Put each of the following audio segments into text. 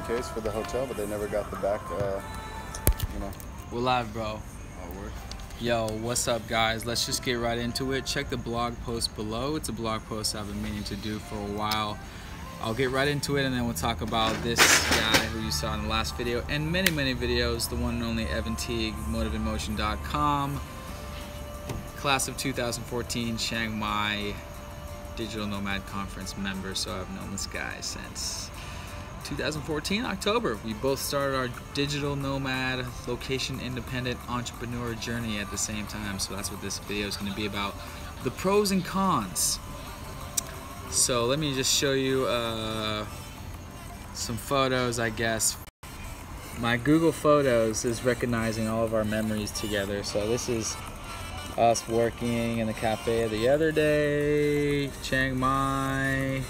in case for the hotel, but they never got the back, you know. We're live, bro. Oh, word. Yo, what's up, guys? Let's just get right into it. Check the blog post below. It's a blog post I've been meaning to do for a while. I'll get right into it, and then we'll talk about this guy who you saw in the last video and many videos, the one and only Evan Teague, motiveinmotion.com, class of 2014 Chiang Mai Digital Nomad Conference member. So I've known this guy since 2014 October. We both started our digital nomad, location independent entrepreneur journey at the same time. So that's what this video is going to be about, the pros and cons. So let me just show you some photos, I guess. My Google Photos is recognizing all of our memories together. So this is us working in the cafe the other day, Chiang Mai.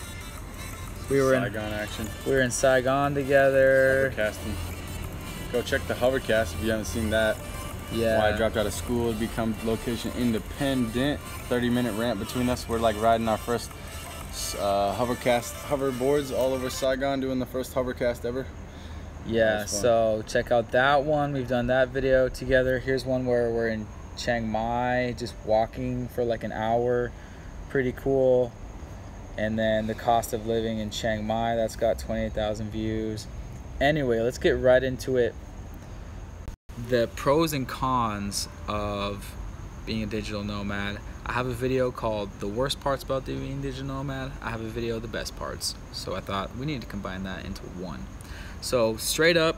We were Saigon action. We were in Saigon together. Hovercasting. Go check the hovercast if you haven't seen that. Yeah. Why I dropped out of school, become location independent. 30-minute ramp between us. We're like riding our first hoverboards all over Saigon, doing the first hovercast ever. Yeah, so check out that one. We've done that video together. Here's one where we're in Chiang Mai, just walking for like an hour. Pretty cool. And then the cost of living in Chiang Mai, that's got 28,000 views. Anyway, let's get right into it. The pros and cons of being a digital nomad. I have a video called The Worst Parts About Being a Digital Nomad. I have a video of the best parts. So I thought we need to combine that into one. So straight up,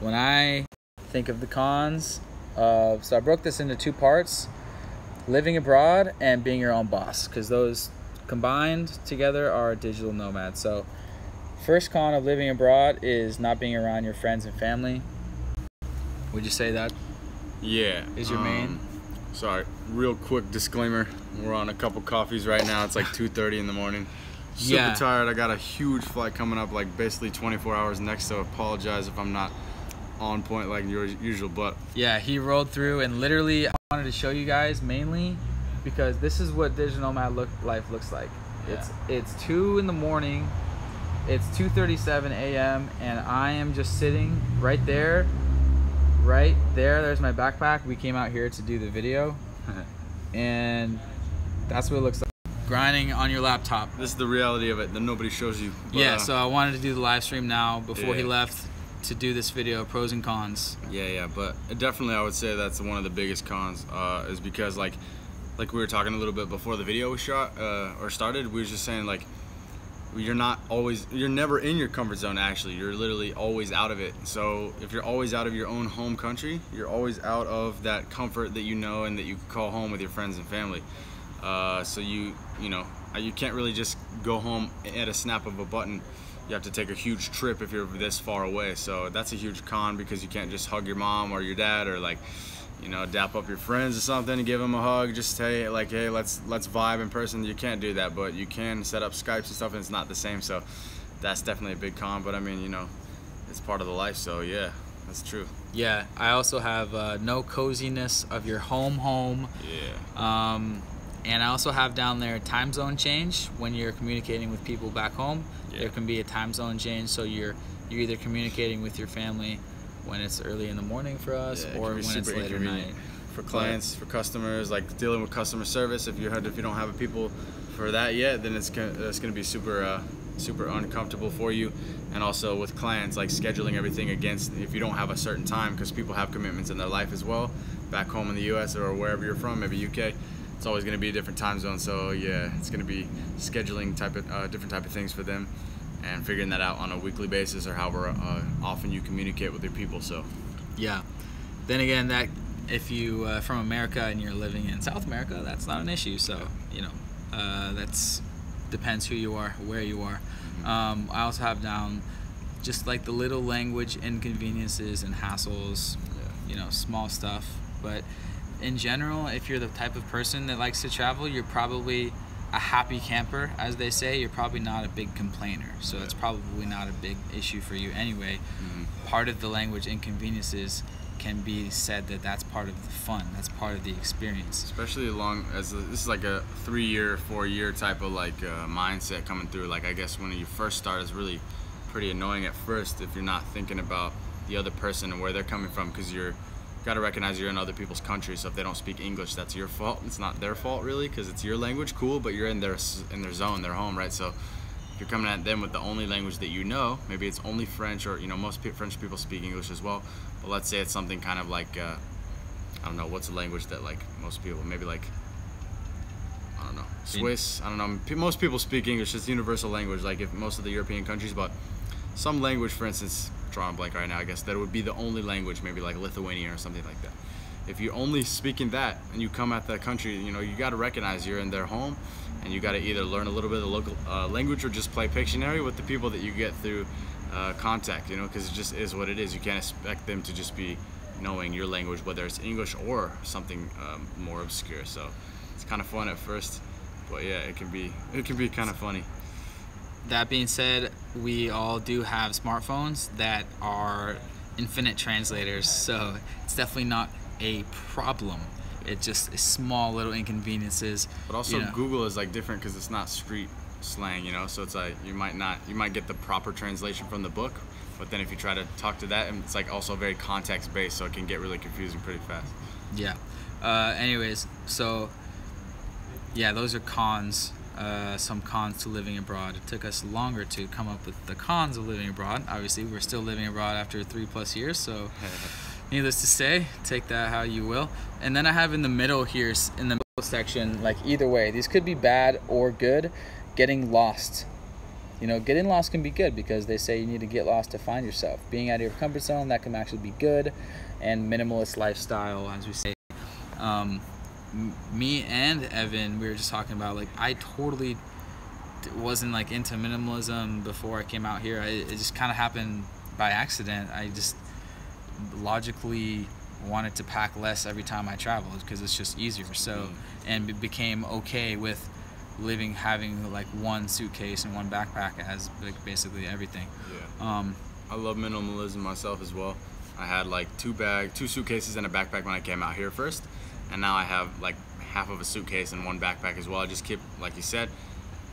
when I think of the cons, so I broke this into two parts: living abroad and being your own boss, because those combined together are digital nomads. So first con of living abroad is not being around your friends and family. Would you say that? Yeah. Is your main? Sorry, real quick disclaimer. We're on a couple coffees right now. It's like 2:30 in the morning. Super tired. I got a huge flight coming up, like basically 24 hours next, so apologize if I'm not on point like your usual, but yeah, he rolled through, and literally I wanted to show you guys mainly because this is what digital nomad life looks like. Yeah. It's 2 in the morning, it's 2:37 a.m. and I am just sitting right there. There's my backpack. We came out here to do the video and that's what it looks like. Grinding on your laptop. This is the reality of it that nobody shows you. But, yeah, so I wanted to do the live stream now before he left to do this video, pros and cons. Yeah, but definitely I would say that's one of the biggest cons, is because like we were talking a little bit before the video was shot or started. We were just saying, like, you're never in your comfort zone. Actually, you're literally always out of it. So if you're always out of your own home country, you're always out of that comfort that you know and that you can call home with your friends and family. So you can't really just go home at a snap of a button. You have to take a huge trip if you're this far away. So that's a huge con, because you can't just hug your mom or your dad, or like, dap up your friends or something and give them a hug. Just hey, let's vibe in person. You can't do that, but you can set up Skypes and stuff, and it's not the same. So that's definitely a big con. But I mean, it's part of the life. So yeah, that's true. Yeah, I also have no coziness of your home. Yeah. And I also have down there time zone change. When you're communicating with people back home, there can be a time zone change. So you're either communicating with your family when it's early in the morning for us, or when it's late at night. For clients, for customers, like dealing with customer service. If you don't have people for that yet, then it's gonna be super uncomfortable for you. And also with clients, like scheduling everything against if you don't have a certain time, because people have commitments in their life as well. Back home in the U.S. or wherever you're from, maybe UK. It's always going to be a different time zone, so yeah, it's going to be scheduling different type of things for them, and figuring that out on a weekly basis, or however often you communicate with your people. So yeah, then again, that if you from America and you're living in South America, that's not an issue. So that's depends who you are, where you are. I also have down just like the little language inconveniences and hassles, small stuff, but in general, if you're the type of person that likes to travel, you're probably a happy camper, as they say. You're probably not a big complainer, so it's probably not a big issue for you anyway. Part of the language inconveniences can be said that that's part of the fun, that's part of the experience. Especially this is like a 3-year, 4-year type of like mindset coming through. Like, I guess when you first start, it's really pretty annoying at first if you're not thinking about the other person and where they're coming from, because you got to recognize you're in other people's countries. So if they don't speak English, that's your fault. It's not their fault really, because it's your language, cool, but you're in their zone, their home, right? So if you're coming at them with the only language that you know, maybe it's only French, or most French people speak English as well, but let's say it's something kind of like I don't know, what's a language that like most people, maybe like, I don't know, Swiss, I don't know, most people speak English, it's universal language, like if most of the European countries, but some language, for instance, drawing a blank right now, I guess, that would be the only language, maybe like Lithuanian or something like that. If you're only speaking that and you come at that country, you got to recognize you're in their home, and you got to either learn a little bit of the local language or just play Pictionary with the people that you get through contact, because it just is what it is. You can't expect them to just be knowing your language, whether it's English or something more obscure. So it's kind of fun at first, but yeah, it can be kind of funny. That being said, we all do have smartphones that are infinite translators, so it's definitely not a problem. It's just small little inconveniences. But also Google is like different because it's not street slang, so it's like you might get the proper translation from the book, but then if you try to talk to that, and it's like also very context based, so it can get really confusing pretty fast. Yeah. Anyways, so yeah, those are cons. Some cons to living abroad. It took us longer to come up with the cons of living abroad. Obviously, we're still living abroad after 3+ years, so needless to say, take that how you will. And then I have in the middle here, in the middle section, like either way, these could be bad or good. Getting lost. Getting lost can be good because they say you need to get lost to find yourself. Being out of your comfort zone, that can actually be good. And minimalist lifestyle, as we say. Me and Evan, we were just talking about, like, I totally wasn't like into minimalism before I came out here. It just kind of happened by accident. I just logically wanted to pack less every time I traveled because it's just easier. So, and it became okay with having like one suitcase and one backpack as like basically everything. Yeah. I love minimalism myself as well. I had like two suitcases and a backpack when I came out here first. And now I have like half of a suitcase and one backpack as well. I just keep, like you said,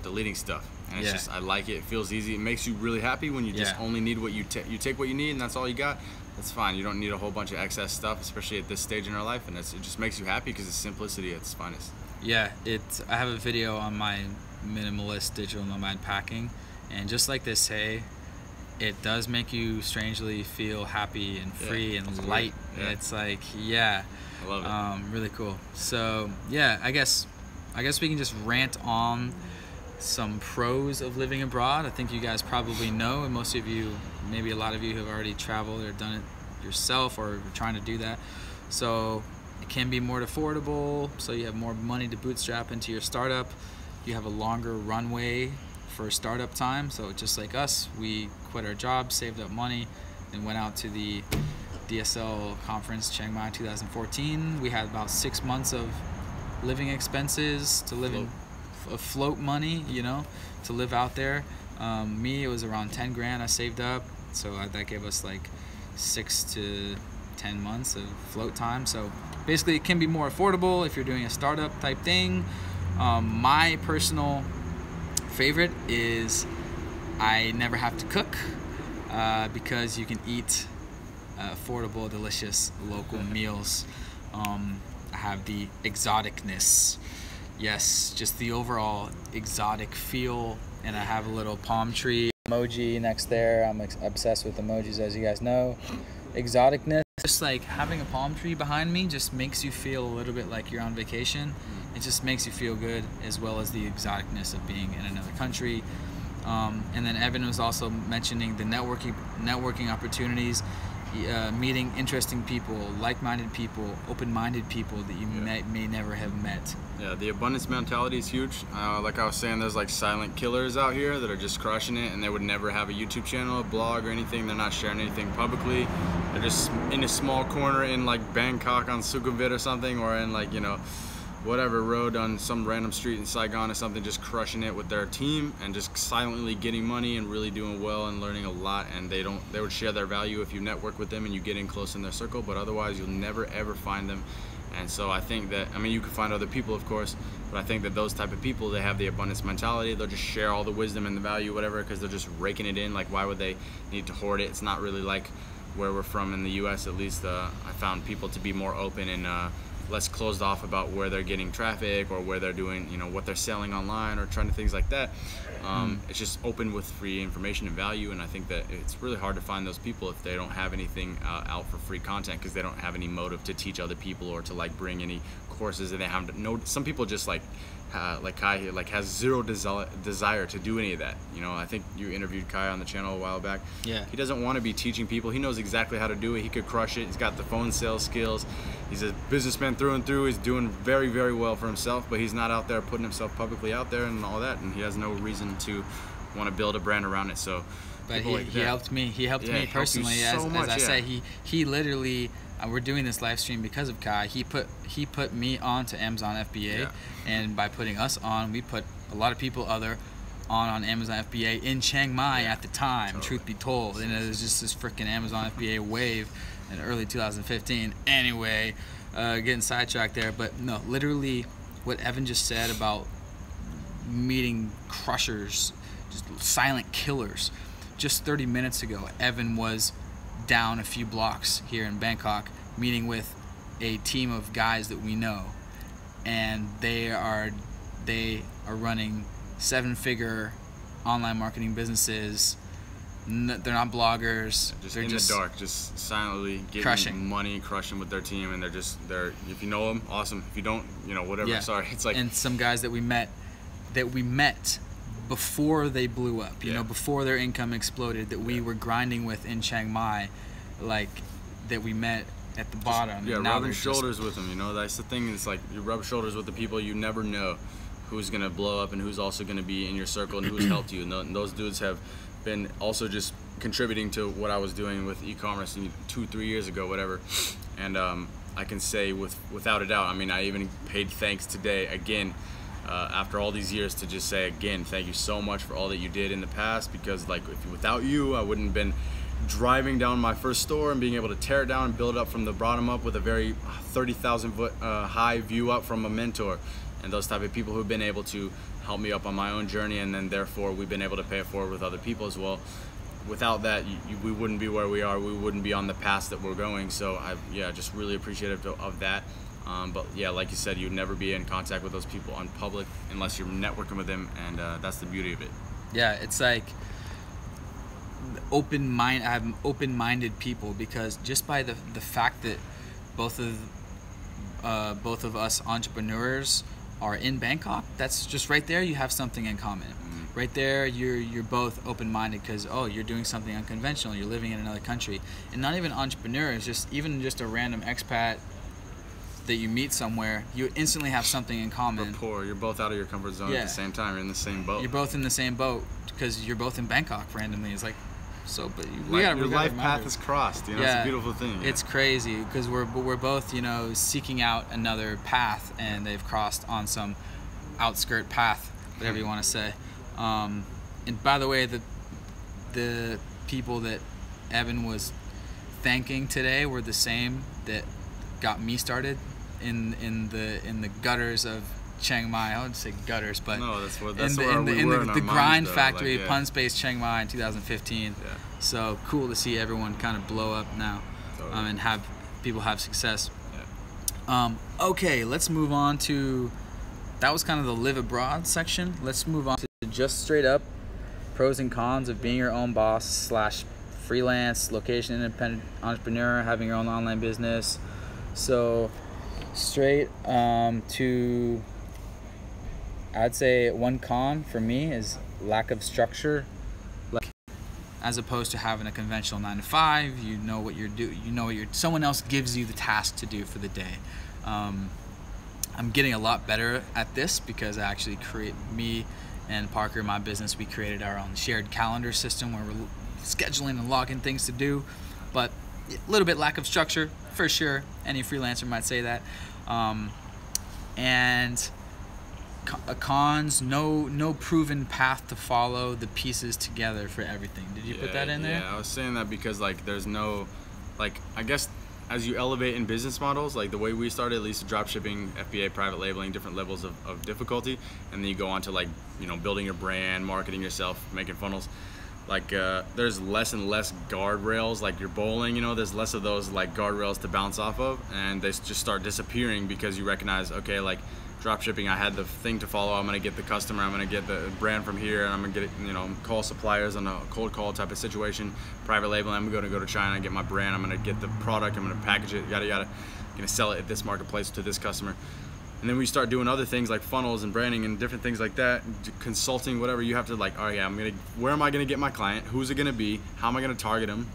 deleting stuff. And it's just, I like it. It feels easy. It makes you really happy when you just only need what you take what you need, and that's all you got. That's fine. You don't need a whole bunch of excess stuff, especially at this stage in our life. And it just makes you happy because it's simplicity at its finest. Yeah, I have a video on my minimalist digital nomad packing, and just like they say, it does make you strangely feel happy and free and light. Yeah. It's like, I love it. Really cool. So yeah, I guess we can just rant on some pros of living abroad. I think you guys probably know, and most of you, maybe a lot of you, have already traveled or done it yourself or trying to do that. So it can be more affordable, so you have more money to bootstrap into your startup. You have a longer runway for startup time. So just like us, we quit our jobs, saved up money, and went out to the DSL conference, Chiang Mai 2014. We had about 6 months of living expenses to live in float money, to live out there. Me, it was around 10 grand I saved up, so that gave us like 6 to 10 months of float time. So basically it can be more affordable if you're doing a startup type thing. My personal favorite is I never have to cook because you can eat affordable, delicious local meals. I have the exoticness, just the overall exotic feel, and I have a little palm tree emoji next there. I'm obsessed with emojis, as you guys know. Exoticness, just like having a palm tree behind me just makes you feel a little bit like you're on vacation. It just makes you feel good, as well as the exoticness of being in another country. And then Evan was also mentioning the networking opportunities, meeting interesting people, like-minded people, open-minded people that you may never have met. Yeah, the abundance mentality is huge. Like I was saying, there's like silent killers out here that are just crushing it, and they would never have a YouTube channel, a blog, or anything. They're not sharing anything publicly. They're just in a small corner in like Bangkok on Sukhumvit or something, or in like, whatever road on some random street in Saigon or something, just crushing it with their team and just silently getting money and really doing well and learning a lot. And they would share their value if you network with them and you get in close in their circle, but otherwise you'll never ever find them. And so I think that, I mean, you can find other people, of course, but I think that those type of people, they have the abundance mentality. They'll just share all the wisdom and the value, whatever, because they're just raking it in. Like, why would they need to hoard it? It's not really like where we're from in the U.S. At least I found people to be more open and less closed off about where they're getting traffic or where they're doing, you know, what they're selling online or trying to things like that. It's just open with free information and value, and I think that it's really hard to find those people if they don't have anything out for free content, because they don't have any motive to teach other people or to like bring any courses that they have no. Some people just like Kai, like has zero desire to do any of that. You know, I think you interviewed Kai on the channel a while back. Yeah. He doesn't want to be teaching people. He knows exactly how to do it. He could crush it. He's got the phone sales skills. He's a businessman through and through. He's doing very, very well for himself, but he's not out there putting himself publicly out there and all that, and he has no reason to want to build a brand around it. So but he helped me. He helped me personally. So much, as I say, he literally, we're doing this live stream because of Kai. He put me on to Amazon FBA, and by putting us on, we put a lot of people on Amazon FBA in Chiang Mai at the time. Totally. Truth be told, and it was just this freaking Amazon FBA wave in early 2015. Anyway, getting sidetracked there, but no, literally what Evan just said about meeting crushers, just silent killers. Just 30 minutes ago, Evan was down a few blocks here in Bangkok, meeting with a team of guys that we know, and they are running 7-figure online marketing businesses. They're not bloggers. They're just in the dark, just silently getting money, crushing with their team, and they're if you know them, awesome. If you don't, you know, whatever. Yeah. Sorry, it's like, and some guys that we met before they blew up, you know, before their income exploded, that we were grinding with in Chiang Mai, like that we met at the bottom. Yeah, rubbing shoulders with them, you know, that's the thing. It's like you rub shoulders with the people, you never know who's gonna blow up and who's also gonna be in your circle and who's helped you. And those dudes have been also just contributing to what I was doing with e-commerce 2-3 years ago, whatever. And I can say without a doubt, I mean, I even paid thanks today again, after all these years, to just say again, thank you so much for all that you did in the past, because like without you, I wouldn't have been driving down my first store and being able to tear it down and build it up from the bottom up with a very 30,000 foot high view up from a mentor, and those type of people who've been able to help me up on my own journey, and then therefore we've been able to pay it forward with other people as well. Without that, we wouldn't be where we are. We wouldn't be on the path that we're going. So just really appreciative of that. But yeah, like you said, you'd never be in contact with those people on public unless you're networking with them, and that's the beauty of it. Yeah, it's like I have open-minded people, because just by the fact that both of us entrepreneurs are in Bangkok, that's just right there. You have something in common. Mm-hmm. Right there, you're both open-minded, because you're doing something unconventional. You're living in another country, and not even entrepreneurs, even a random expat that you meet somewhere, you instantly have something in common. Rapport. You're both out of your comfort zone at the same time. You're in the same boat. You're both in the same boat because you're both in Bangkok randomly. It's like, so, but your life path is crossed. You know, it's a beautiful thing. It's crazy because we're both, you know, seeking out another path, and they've crossed on some outskirt path, whatever you want to say. And by the way, the people that Evan was thanking today were the same that got me started in the gutters of Chiang Mai. I wouldn't say gutters, but no, that's where the grind factory, like, Pun Space Chiang Mai in 2015. Yeah. So cool to see everyone kind of blow up now, and have people have success. Yeah. Okay, let's move on to, that was kind of the live abroad section. Let's move on to just straight up pros and cons of being your own boss / freelance, location independent entrepreneur, having your own online business. So straight to, I'd say one con for me is lack of structure. Like, as opposed to having a conventional 9-to-5, you know what you're doing. You know what someone else gives you the task to do for the day. I'm getting a lot better at this because I actually me and Parker, my business, we created our own shared calendar system where we're scheduling and logging things to do, but a little bit lack of structure for sure. Any freelancer might say that. And cons, no proven path to follow the pieces together for everything. Did you put that in there? Yeah, I was saying that because like there's no, like, I guess as you elevate in business models, like the way we started, at least drop shipping, FBA, private labeling, different levels of difficulty, and then you go on to like, you know, building your brand, marketing yourself, making funnels. Like there's less and less guardrails. Like you're bowling, you know, there's less of those like guardrails to bounce off of, and they just start disappearing because you recognize, okay, like drop shipping, I had the thing to follow. I'm gonna get the customer, I'm gonna get the brand from here, and I'm gonna get it, you know, call suppliers on a cold call type of situation. Private labeling, I'm gonna go to China and get my brand, I'm gonna get the product, I'm gonna package it, yada yada, I'm gonna sell it at this marketplace to this customer. And then we start doing other things like funnels and branding and different things like that, consulting, whatever. You have to like, oh yeah, where am I gonna get my client? Who's it gonna be? How am I gonna target them?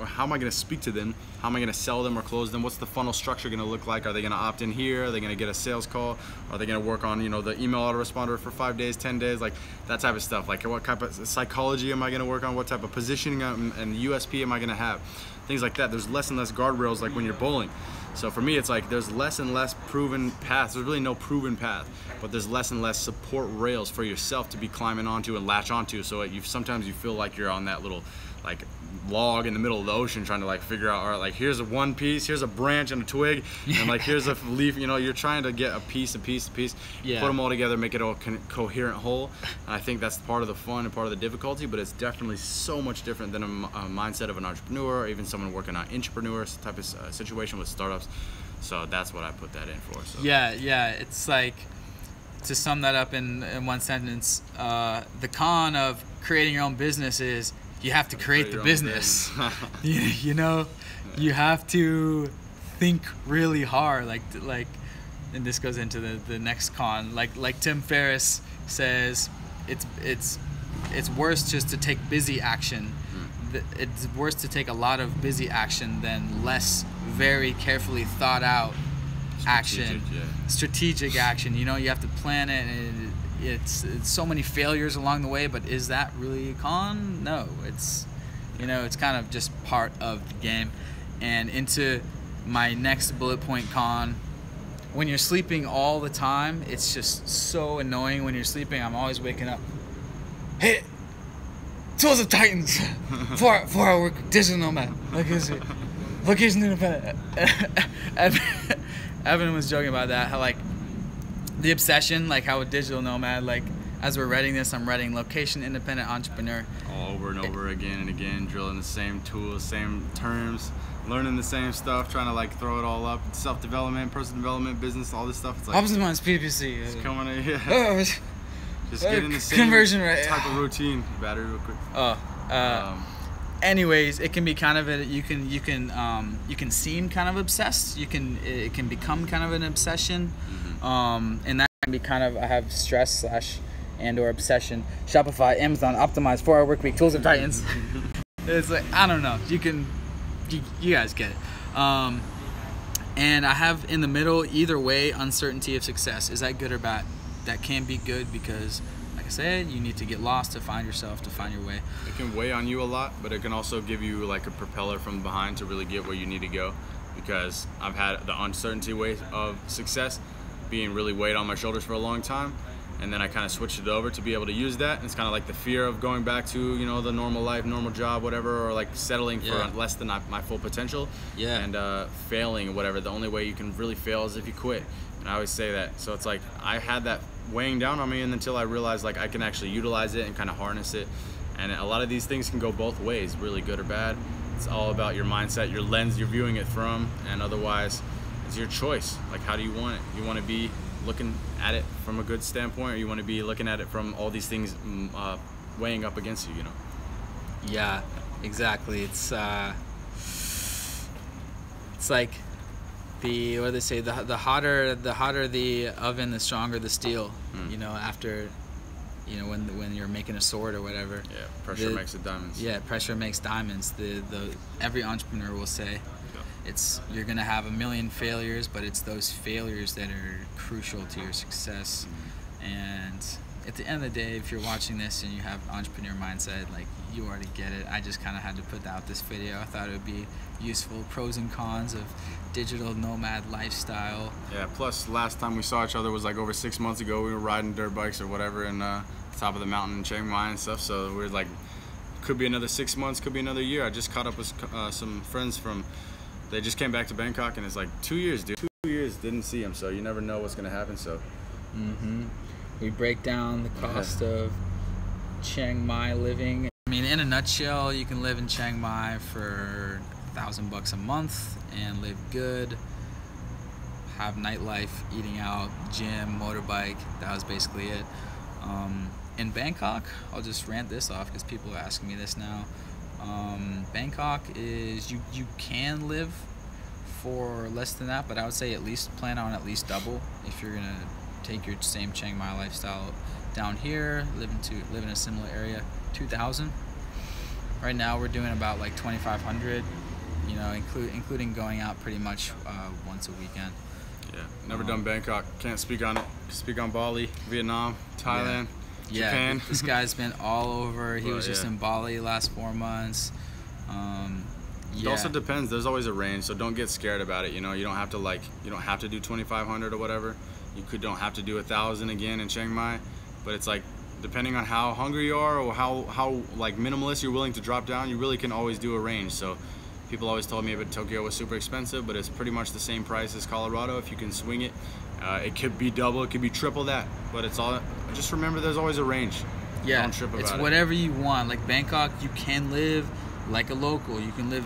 How am I gonna speak to them? How am I gonna sell them or close them? What's the funnel structure gonna look like? Are they gonna opt in here? Are they gonna get a sales call? Are they gonna work on, you know, the email autoresponder for 5 days, 10 days, like that type of stuff? Like what type of psychology am I gonna work on? What type of positioning and USP am I gonna have? Things like that. There's less and less guardrails like when you're bowling. So for me, it's like there's less and less proven paths. There's really no proven path, but there's less and less support rails for yourself to be climbing onto and latch onto. So sometimes you feel like you're on that little like log in the middle of the ocean trying to like figure out, all right, like here's a one piece, here's a branch and a twig, and like here's a leaf. You know, you're trying to get a piece, yeah, put them all together, make it a coherent whole. And I think that's part of the fun and part of the difficulty, but it's definitely so much different than a mindset of an entrepreneur or even someone working on entrepreneur type of situation with startups. So that's what I put that in for. So. Yeah, it's like, to sum that up in one sentence, the con of creating your own business is you have to create the business. you know, you have to think really hard. Like, and this goes into the next con. Like Tim Ferriss says, it's worse just to take busy action. It's worse to take a lot of busy action than less very carefully thought out action. Strategic action. You know, you have to plan it, and it's so many failures along the way, but is that really a con? No, it's, you know, it's kind of just part of the game. And into my next bullet point con, when you're sleeping all the time, it's just so annoying. When you're sleeping, I'm always waking up, hey, Tools of Titans, 4-hour work, digital nomad, location independent. Evan was joking about that, how like the obsession, like how a digital nomad, like as we're writing this, I'm writing location independent entrepreneur. All over and over again and again, drilling the same tools, same terms, learning the same stuff, trying to like throw it all up. Self-development, personal development, business, all this stuff. It's like opposite one's PPC. It's coming in, yeah. Just getting the same conversion rate type of routine. Battery real quick. Anyways, it can be kind of you can seem kind of obsessed. It can become kind of an obsession, and that can be kind of, I have stress / and or obsession. Shopify, Amazon, optimized, 4-hour work week, Tools of Titans. It's like, I don't know. You guys get it. And I have in the middle, either way, uncertainty of success. Is that good or bad? That can be good because, like I said, you need to get lost to find yourself, to find your way. It can weigh on you a lot, but it can also give you like a propeller from behind to really get where you need to go. Because I've had the uncertainty way of success being really weighed on my shoulders for a long time, and then I kind of switched it over to be able to use that. And it's kind of like the fear of going back to, you know, the normal life, normal job, whatever, or like settling for less than my full potential, and failing or whatever. The only way you can really fail is if you quit. And I always say that. So it's like I had that weighing down on me, and until I realized like I can actually utilize it and kind of harness it. And a lot of these things can go both ways, really good or bad. It's all about your mindset, your lens you're viewing it from, and otherwise it's your choice. Like, how do you want it? You want to be looking at it from a good standpoint, or you want to be looking at it from all these things weighing up against you, you know? Yeah, exactly. It's like what do they say? The hotter the oven, the stronger the steel. You know, after, you know, when you're making a sword or whatever. Yeah, pressure makes it diamonds. Yeah, pressure makes diamonds. Every entrepreneur will say, you're gonna have a million failures, but it's those failures that are crucial to your success. And at the end of the day, if you're watching this and you have an entrepreneur mindset, like, you already get it. I just kind of had to put out this video. I thought it would be useful, pros and cons of digital nomad lifestyle. Yeah, plus last time we saw each other was like over 6 months ago. We were riding dirt bikes or whatever in top of the mountain in Chiang Mai and stuff. So we're like, could be another 6 months, could be another year. I just caught up with some friends from they just came back to Bangkok, and it's like 2 years, dude. 2 years didn't see them, so you never know what's gonna happen. So we break down the cost of Chiang Mai living. I mean, in a nutshell, you can live in Chiang Mai for $1,000 a month and live good, have nightlife, eating out, gym, motorbike. That was basically it. In Bangkok, I'll just rant this off because people are asking me this now. Bangkok is, you can live for less than that, but I would say at least plan on at least double if you're gonna take your same Chiang Mai lifestyle down here, live in a similar area. 2,000. Right now we're doing about like 2,500, you know, including going out pretty much once a weekend. Yeah, never done Bangkok, can't speak on it. Speak on Bali, Vietnam, Thailand. Yeah, Japan. This guy's been all over. He was just in Bali the last 4 months. It also depends. There's always a range, so don't get scared about it. You know, you don't have to do 2,500 or whatever. Don't have to do 1,000 again in Chiang Mai, but it's like depending on how hungry you are or how like minimalist you're willing to drop down, you really can always do a range. So people always told me that Tokyo was super expensive, but it's pretty much the same price as Colorado if you can swing it. It could be double, it could be triple that, but it's all, just remember there's always a range. Yeah, don't trip about it's it. Whatever you want. Like Bangkok, you can live like a local. You can live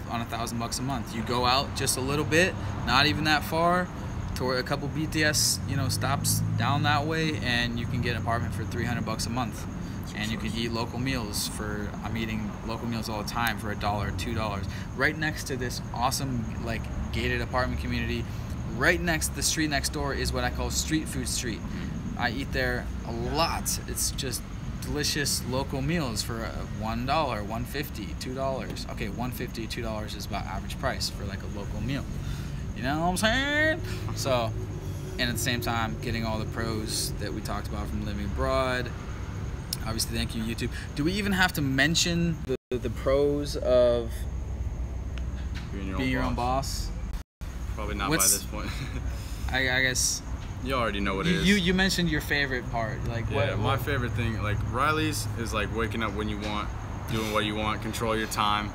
on $1,000 a month. You go out just a little bit, not even that far, to a couple BTS, you know, stops down that way, and you can get an apartment for $300 a month. And you can eat local meals for, I'm eating local meals all the time for $1, $2. Right next to this awesome like gated apartment community, right next, the street next door is what I call street food street. I eat there a lot. It's just delicious local meals for $1, $1.50, $2. Okay, $1.50, $2 is about average price for like a local meal. You know what I'm saying? So, and at the same time, getting all the pros that we talked about from living abroad. Obviously, thank you, YouTube. Do we even have to mention the pros of being your own boss? Probably not by this point. I guess you already know what it is. You mentioned your favorite part. Like my favorite thing, like Riley's, is like waking up when you want, doing what you want, control your time.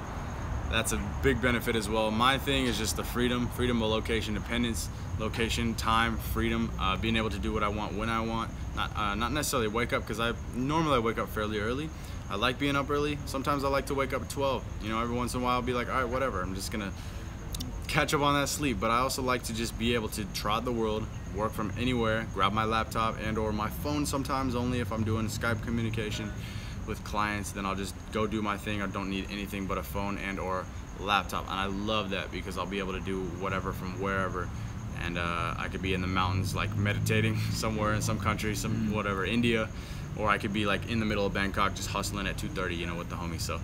That's a big benefit as well. My thing is just the freedom of location, independence, location, time, freedom, being able to do what I want when I want. Not necessarily wake up, because I normally wake up fairly early. I like being up early. Sometimes I like to wake up at 12. You know, every once in a while I'll be like, all right, whatever. I'm just gonna catch up on that sleep. But I also like to just be able to trot the world, work from anywhere, grab my laptop and or my phone sometimes, only if I'm doing Skype communication with clients. Then I'll just go do my thing. I don't need anything but a phone and or laptop. And I love that because I'll be able to do whatever from wherever. And I could be in the mountains like meditating somewhere in some country, whatever, India, or I could be like in the middle of Bangkok just hustling at 2:30, you know, with the homies. So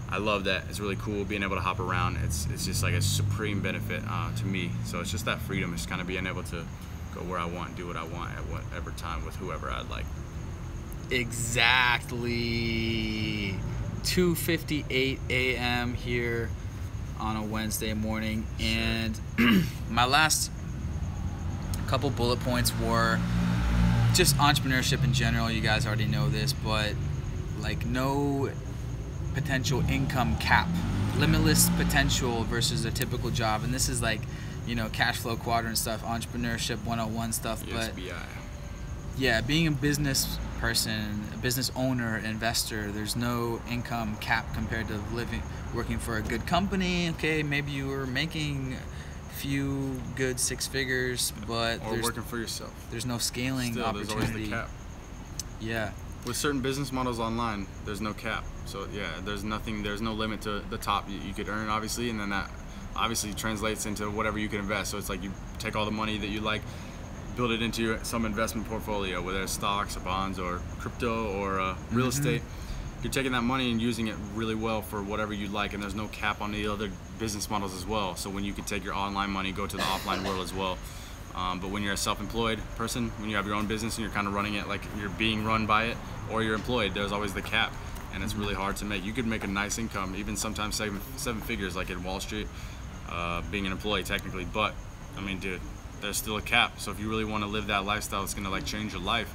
I love that. It's really cool being able to hop around. It's just like a supreme benefit to me. So it's just that freedom. It's kind of being able to go where I want, do what I want at whatever time with whoever I'd like. Exactly. 2:58 a.m. here on a Wednesday morning, and my last couple bullet points were just entrepreneurship in general. You guys already know this, but like no potential income cap, limitless potential versus a typical job. And this is like, you know, cash flow quadrant stuff, entrepreneurship 101 stuff. But yeah, being a business person, a business owner, investor, there's no income cap compared to working for a good company. Okay, maybe you were making few good 6 figures, but or working for yourself. There's no scaling opportunity. There's always the cap. Yeah. With certain business models online, there's no cap. So yeah, there's no limit to the top you could earn, obviously, and then that obviously translates into whatever you can invest. So it's like you take all the money that you like, build it into some investment portfolio, whether it's stocks or bonds or crypto or real estate. You're taking that money and using it really well for whatever you like, and there's no cap on the other business models as well. So when you can take your online money, go to the offline world as well. But when you're a self-employed person, when you have your own business and you're kind of running it like you're being run by it, or you're employed, there's always the cap, and it's really hard to make. You could make a nice income, even sometimes seven figures, like in Wall Street, being an employee technically. But I mean, dude, there's still a cap. So if you really want to live that lifestyle that's gonna like change your life,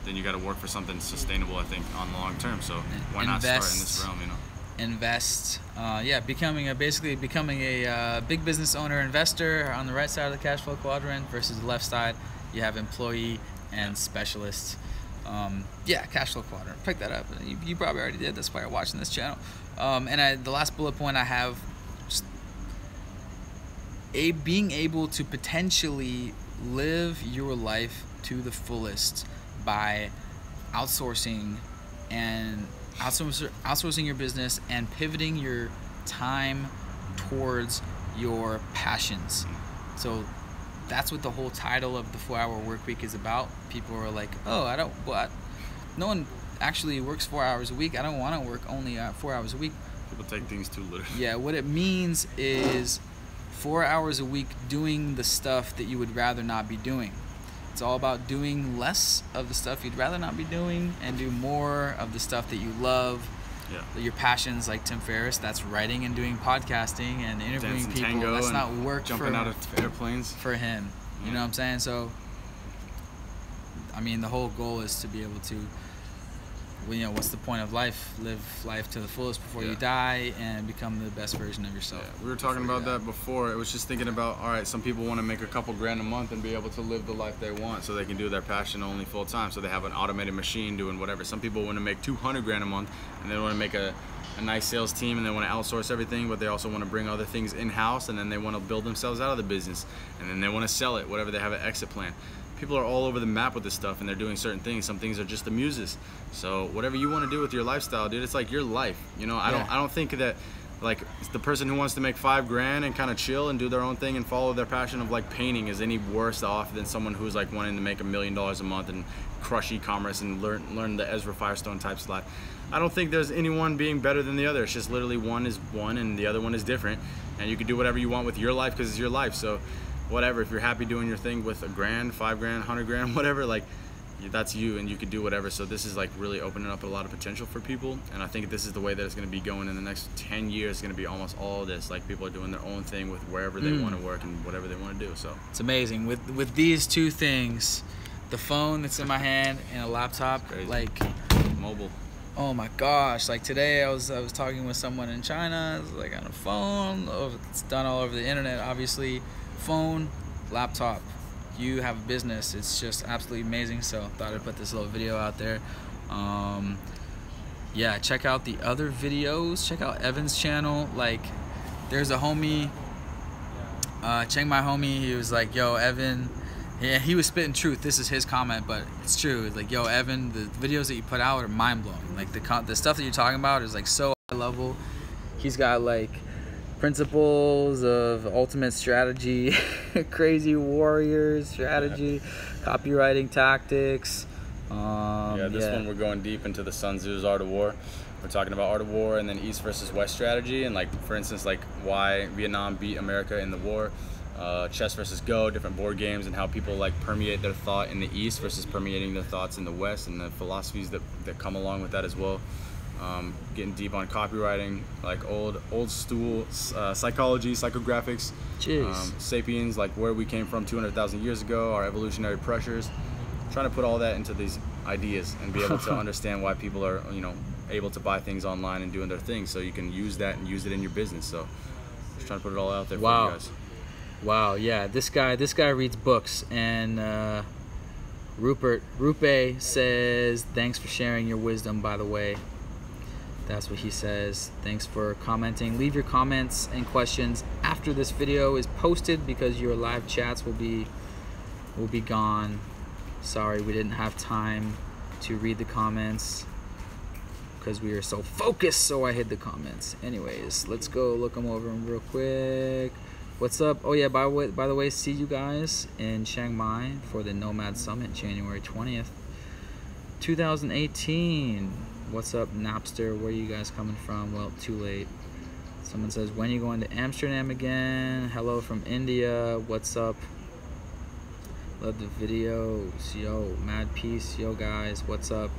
then you got to work for something sustainable, I think, on the long term. So why not start in this realm, you know? invest. Basically becoming a big business owner investor on the right side of the cash flow quadrant versus the left side. You have employee and specialist. Cash flow quadrant. Pick that up. You probably already did. That's why you're watching this channel. The last bullet point I have, being able to potentially live your life to the fullest by outsourcing your business and pivoting your time towards your passions. So that's what the whole title of the 4-Hour Work Week is about. People are like, oh, no one actually works 4 hours a week. I don't want to work only 4 hours a week. People take things too literally. Yeah, what it means is 4 hours a week doing the stuff that you would rather not be doing. It's all about doing less of the stuff you'd rather not be doing and do more of the stuff that you love. Yeah. Your passions, like Tim Ferriss, that's writing and doing podcasting and interviewing people. Tango, that's not work jumping out of airplanes for him. Yeah. You know what I'm saying? So, I mean, the whole goal is to be able to, what's the point of life? Live life to the fullest before you die and become the best version of yourself. Yeah. We were talking about that before. It was just thinking about, all right, some people want to make a couple grand a month and be able to live the life they want so they can do their passion only full time. So they have an automated machine doing whatever. Some people want to make 200 grand a month and they want to make a nice sales team and they want to outsource everything, but they also want to bring other things in-house, and then they want to build themselves out of the business, and then they want to sell it, whatever. They have an exit plan. People are all over the map with this stuff and they're doing certain things. Some things are just the muses. So whatever you want to do with your lifestyle, dude, it's like your life. I don't think that like the person who wants to make 5 grand and kind of chill and do their own thing and follow their passion of like painting is any worse off than someone who's like wanting to make $1 million a month and crush e-commerce and learn the Ezra Firestone types of life. I don't think there's anyone being better than the other. It's just literally one is one and the other one is different, and you can do whatever you want with your life because it's your life. So whatever, if you're happy doing your thing with $1 grand, 5 grand, 100 grand, whatever, like that's you, and you could do whatever. So this is like really opening up a lot of potential for people, and I think this is the way that it's going to be going in the next 10 years. It's going to be almost all of this, like people are doing their own thing with wherever they want to work and whatever they want to do. So it's amazing with these two things, the phone that's in my hand and a laptop. Like mobile. Oh my gosh, like today I was talking with someone in China, like on a phone. It's done all over the internet, obviously. Phone, laptop, you have a business. It's just absolutely amazing. So thought I'd put this little video out there. Check out the other videos. Check out Evan's channel. Like there's a homie, Chiang Mai homie, he was like, yo, Evan, yeah, he was spitting truth. This is his comment, but it's true. It's like, yo, Evan, the videos that you put out are mind-blowing. Like the stuff that you're talking about is like so high level. He's got like principles of ultimate strategy, crazy warrior strategy, copywriting tactics. This one we're going deep into the Sun Tzu's Art of War. We're talking about Art of War and then East versus West strategy, and like for instance, like why Vietnam beat America in the war. Chess versus Go, different board games, and how people like permeate their thought in the East versus permeating their thoughts in the West, and the philosophies that come along with that as well. Getting deep on copywriting, like old stool psychology, psychographics, sapiens, like where we came from 200,000 years ago, our evolutionary pressures. Trying to put all that into these ideas and be able to understand why people are, able to buy things online and doing their thing, so you can use that and use it in your business. So just trying to put it all out there for you guys. Wow, yeah, this guy reads books, and Rupe says, thanks for sharing your wisdom, by the way. That's what he says. Thanks for commenting. Leave your comments and questions after this video is posted, because your live chats will be gone. Sorry, we didn't have time to read the comments because we were so focused, so I hid the comments. Anyways, let's go look them over real quick. What's up? Oh yeah, by the way, see you guys in Chiang Mai for the Nomad Summit, January 20th, 2018. What's up, Napster? Where are you guys coming from? Well, too late. Someone says, when are you going to Amsterdam again? Hello from India. What's up? Love the videos. Yo, mad peace. Yo, guys, what's up?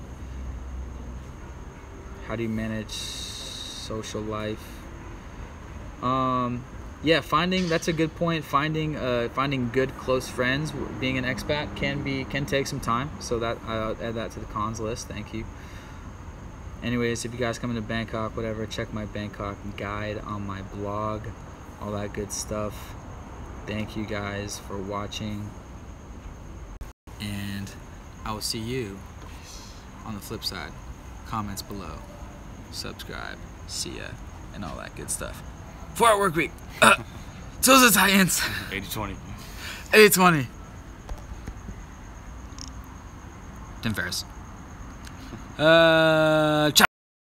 How do you manage social life? Yeah, that's a good point. Finding good close friends, being an expat can take some time. So that I'll add that to the cons list. Thank you. Anyways, if you guys come to Bangkok, whatever, check my Bangkok guide on my blog, all that good stuff. Thank you guys for watching, and I will see you on the flip side. Comments below, subscribe, see ya, and all that good stuff. 4-hour work week. 做事才ends. 80-20. 80-20. Tim Ferriss. Ciao.